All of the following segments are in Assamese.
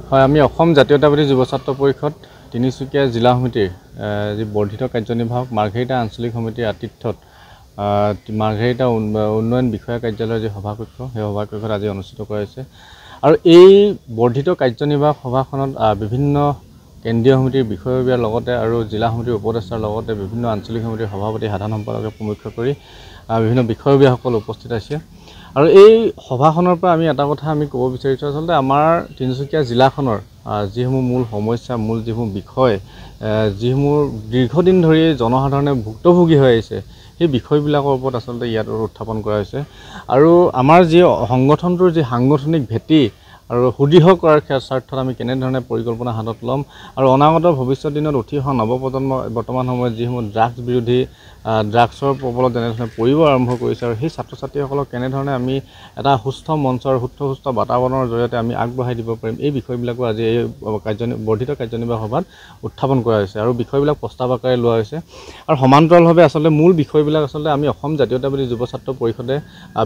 হয়, আমি অসম জাতীয়তাবাদী যুৱ ছাত্ৰ পৰিষদ তিনিচুকীয়া জিলা সমিতিৰ যি বৰ্ধিত কাৰ্যনিৰ্বাহক মাৰ্ঘেৰিটা আঞ্চলিক সমিতিৰ আতিথ্যত মাৰ্ঘেৰিটা উন্নয়ন বিষয়া কাৰ্যালয়ৰ যি সভাকক্ষ সেই সভাকক্ষত আজি অনুষ্ঠিত কৰা হৈছে। আৰু এই বৰ্ধিত কাৰ্যনিৰ্বাহক সভাখনত বিভিন্ন কেন্দ্ৰীয় সমিতিৰ বিষয়ববীয়াৰ লগতে আৰু জিলা সমিতিৰ উপদেষ্টাৰ লগতে বিভিন্ন আঞ্চলিক সমিতিৰ সভাপতি সাধাৰণ সম্পাদকে প্ৰমুখ্য কৰি বিভিন্ন বিষয়ববীয়াসকল উপস্থিত আছে। আৰু এই সভাখনৰ পৰা আমি এটা কথা আমি ক'ব বিচাৰিছোঁ, আচলতে আমাৰ তিনিচুকীয়া জিলাখনৰ যিসমূহ মূল সমস্যা, মূল যিসমূহ বিষয়, যিসমূহ দীৰ্ঘদিন ধৰি জনসাধাৰণে ভুক্তভোগী হৈ আহিছে, সেই বিষয়বিলাকৰ ওপৰত আচলতে ইয়াত উত্থাপন কৰা হৈছে। আৰু আমাৰ যি সংগঠনটোৰ যি সাংগঠনিক ভেটি আৰু সুদৃঢ় কৰাৰ স্বাৰ্থত আমি কেনেধৰণে পৰিকল্পনা হাতত ল'ম আৰু অনাগত ভৱিষ্যত দিনত উঠি অহা নৱপ্ৰজন্ম বৰ্তমান সময়ত যিসমূহ ড্ৰাগছ বিৰোধী ড্ৰাগছৰ প্ৰবলত যেনেধৰণে পৰিব আৰম্ভ কৰিছে আৰু সেই ছাত্ৰ ছাত্ৰীসকলক কেনেধৰণে আমি এটা সুস্থ মঞ্চৰ সুস্থ বাতাবৰণৰ জৰিয়তে আমি আগবঢ়াই দিব পাৰিম, এই বিষয়বিলাকো আজি এই বৰ্ধিত কাৰ্যনিৰ্বাহক সভাত উত্থাপন কৰা হৈছে আৰু বিষয়বিলাক প্ৰস্তাৱ আকাৰে লোৱা হৈছে। আৰু সমান্তৰালভাৱে আচলতে মূল বিষয়বিলাক আচলতে আমি অসম জাতীয়তাবাদী যুৱ ছাত্ৰ পৰিষদে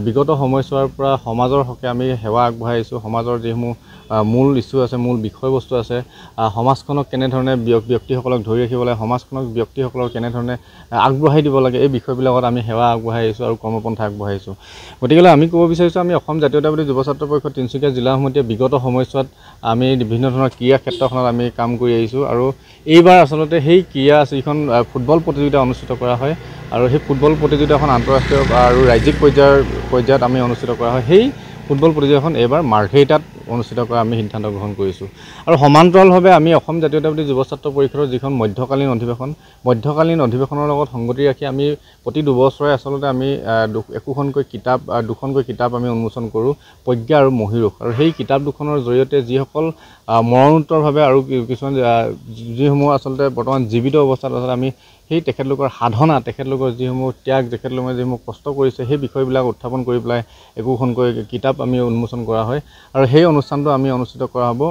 বিগত সময়ছোৱাৰ পৰা সমাজৰ হকে আমি সেৱা আগবঢ়াই আহিছোঁ। সমাজৰ যিসমূহ মূল ইছ্যু আছে, মূল বিষয়বস্তু আছে, সমাজখনক কেনেধৰণে ব্যক্তিসকলক ধৰি ৰাখিব লাগে, সমাজখনক ব্যক্তিসকলক কেনেধৰণে আগবঢ়াই দিব লাগে, এই বিষয়বিলাকত আমি সেৱা আগবঢ়াই আহিছোঁ আৰু কৰ্মপন্থা আগবঢ়াইছোঁ। গতিকে আমি ক'ব বিচাৰিছোঁ, আমি অসম জাতীয়তাবাদী যুৱ ছাত্ৰ পৰিষদ তিনিচুকীয়া জিলা সমিতিয়ে বিগত সময়ছোৱাত আমি বিভিন্ন ধৰণৰ ক্ৰীড়া ক্ষেত্ৰখনত আমি কাম কৰি আহিছোঁ। আৰু এইবাৰ আচলতে সেই ক্ৰীড়া যিখন ফুটবল প্ৰতিযোগিতা অনুষ্ঠিত কৰা হয় আৰু সেই ফুটবল প্ৰতিযোগিতাখন আন্তঃৰাষ্ট্ৰীয় আৰু ৰাজ্যিক পৰ্যায়ত আমি অনুষ্ঠিত কৰা হয়। সেই ফুটবল প্ৰতিযোগিতাখন এইবাৰ মাৰ্ঘেৰিটাত অনুষ্ঠিত কৰা আমি সিদ্ধান্ত গ্ৰহণ কৰিছোঁ। আৰু সমান্তৰালভাৱে আমি অসম জাতীয়তাবাদী যুৱ ছাত্ৰ পৰিষদৰ যিখন মধ্যকালীন অধিৱেশনৰ লগত সংগতি ৰাখি আমি প্ৰতি দুবছৰে আচলতে আমি দুখনকৈ কিতাপ আমি উন্মোচন কৰোঁ, প্ৰজ্ঞা আৰু মহীৰূপ। আৰু সেই কিতাপ দুখনৰ জৰিয়তে যিসকল মৰণোত্তৰভাৱে আৰু কিছুমান যিসমূহ আচলতে বৰ্তমান জীৱিত অৱস্থাত আচলতে আমি সেই তেখেতলোকৰ সাধনা, তেখেতলোকৰ যিসমূহ ত্যাগ, তেখেতলোকে যিসমূহ কষ্ট কৰিছে, সেই বিষয়বিলাক উত্থাপন কৰি পেলাই একোখনকৈ কিতাপ আমি উন্মোচন কৰা হয় আৰু সেই অনুষ্ঠানটো আমি অনুষ্ঠিত কৰা হ'ব।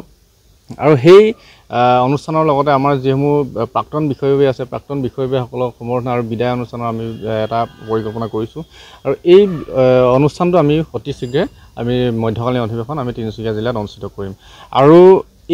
আৰু সেই অনুষ্ঠানৰ লগতে আমাৰ যিসমূহ প্ৰাক্তন বিষয়ববীয়া আছে, প্ৰাক্তন বিষয়ববীয়াসকলক সম্বৰ্ধনা আৰু বিদায় অনুষ্ঠানৰ আমি এটা পৰিকল্পনা কৰিছোঁ। আৰু এই অনুষ্ঠানটো আমি অতি শীঘ্ৰে আমি মধ্যকালীন অধিৱেশন আমি তিনিচুকীয়া জিলাত অনুষ্ঠিত কৰিম। আৰু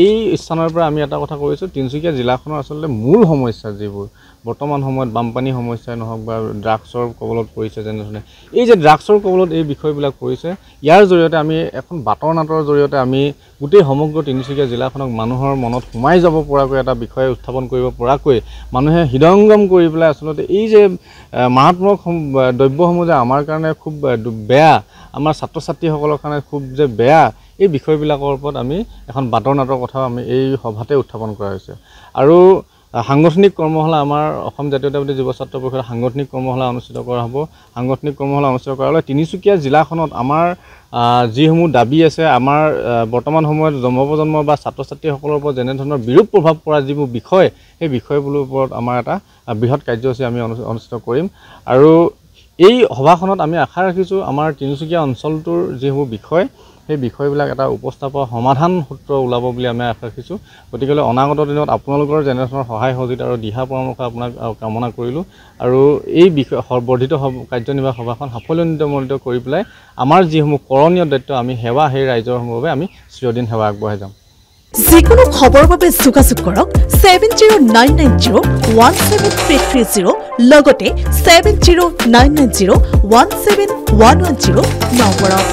এই স্থানৰ পৰা আমি এটা কথা কৰিছোঁ, তিনিচুকীয়া জিলাখনৰ আচলতে মূল সমস্যা যিবোৰ বৰ্তমান সময়ত বানপানী সমস্যাই নহওক বা ড্ৰাগছৰ কবলত পৰিছে, যেনেধৰণে এই যে ড্ৰাগছৰ কবলত এই বিষয়বিলাক পৰিছে, ইয়াৰ জৰিয়তে আমি এখন বাতৰ নাটৰ জৰিয়তে আমি গোটেই সমগ্ৰ তিনিচুকীয়া জিলাখনক মানুহৰ মনত সোমাই যাব পৰাকৈ এটা বিষয় উত্থাপন কৰিব পৰাকৈ মানুহে হৃদয়ংগম কৰি পেলাই আচলতে এই যে মাৰাত্মক দ্ৰব্যসমূহ যে আমাৰ কাৰণে খুব বেয়া, আমাৰ ছাত্ৰ ছাত্ৰীসকলৰ কাৰণে খুব যে বেয়া, এই বিষয়বিলাকৰ ওপৰত আমি এখন বাতৰ নাটৰ কথাও আমি এই সভাতে উত্থাপন কৰা হৈছে। আৰু সাংগঠনিক কৰ্মশালা আমাৰ অসম জাতীয়তাবাদী যুৱ ছাত্ৰ পৰিষদৰ সাংগঠনিক কৰ্মশালা অনুষ্ঠিত কৰা হ'ব। সাংগঠনিক কৰ্মশালা অনুষ্ঠিত কৰাৰ হ'লে তিনিচুকীয়া জিলাখনত আমাৰ যিসমূহ দাবী আছে, আমাৰ বৰ্তমান সময়ত নৱপ্ৰজন্ম বা ছাত্ৰ ছাত্ৰীসকলৰ ওপৰত যেনেধৰণৰ বিৰূপ প্ৰভাৱ পৰা যিবোৰ বিষয়, সেই বিষয়বোৰৰ ওপৰত আমাৰ এটা বৃহৎ কাৰ্যসূচী আমি অনুষ্ঠিত কৰিম। আৰু এই সভাখনত আমি আশা ৰাখিছোঁ আমাৰ তিনিচুকীয়া অঞ্চলটোৰ যিসমূহ বিষয়, সেই বিষয়বিলাক এটা উপস্থাপক সমাধান সূত্ৰ ওলাব বুলি আমি আশা ৰাখিছোঁ। গতিকে অনাগত দিনত আপোনালোকৰ যেনেধৰণৰ সহায় সহযোগিতা আৰু দিহা পৰামৰ্শ আপোনাক কামনা কৰিলোঁ। আৰু এই বৰ্ধিত কাৰ্যনিৰ্বাহক সভাখন সাফল্যমণ্ডিত কৰি পেলাই আমাৰ যিসমূহ কৰণীয় দায়িত্ব আমি সেৱা, সেই ৰাইজৰসমূহৰ বাবে আমি চিৰদিন সেৱা আগবঢ়াই যাম। যিকোনো খবৰৰ বাবে যোগাযোগ কৰক 7099017330 লগতে 7099017110 নম্বৰত।